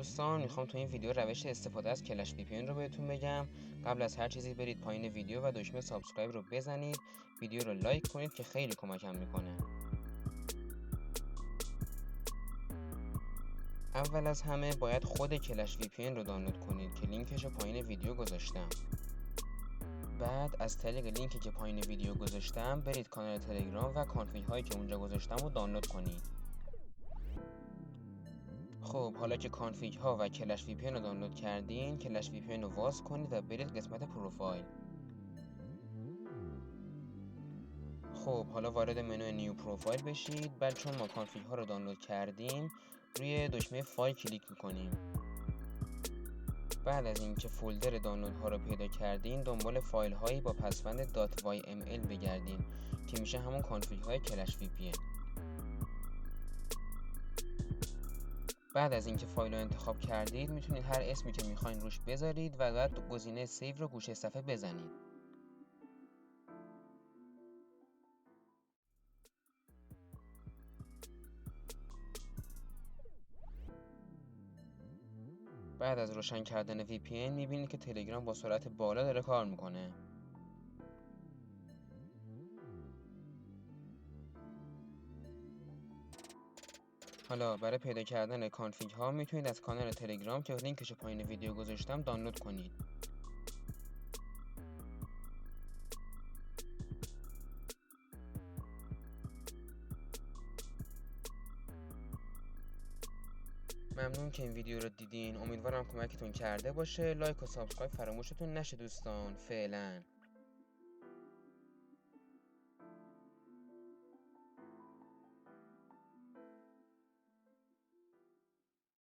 دوستان، میخوام تو این ویدیو روش استفاده از کلش وی پی ان رو بهتون بگم. قبل از هر چیزی برید پایین ویدیو و دکمه سابسکرایب رو بزنید. ویدیو رو لایک کنید که خیلی کمکم میکنه. اول از همه باید خود کلش وی پی ان رو دانلود کنید که لینکش رو پایین ویدیو گذاشتم. بعد از طریق لینکی که پایین ویدیو گذاشتم برید کانال تلگرام و کانفیگ هایی که اونجا گذاشتم رو دانلود کنید. خب حالا که کانفیگ ها و کلش وی پی ان رو دانلود کردین، کلش وی پی ان رو باز کنید و برید قسمت پروفایل. خب حالا وارد منوی نیو پروفایل بشید. بعد چون ما کانفیگ ها رو دانلود کردیم روی دکمه فایل کلیک میکنیم. بعد از اینکه فولدر دانلود ها رو پیدا کردین دنبال فایل هایی با پسوند .yml بگردین که میشه همون کانفیگ های کلش وی پی ان. بعد از اینکه فایل رو انتخاب کردید میتونید هر اسمی که میخواین روش بذارید و بعد گزینه سیو رو گوشه صفحه بزنید. بعد از روشن کردن VPN میبینید که تلگرام با سرعت بالا داره کار میکنه. حالا برای پیدا کردن کانفیگ ها میتونید از کانال تلگرام که لینکش پایین ویدیو گذاشتم دانلود کنید. ممنون که این ویدیو رو دیدین. امیدوارم کمکتون کرده باشه. لایک و سابسکرایب فراموشتون نشه دوستان. فعلا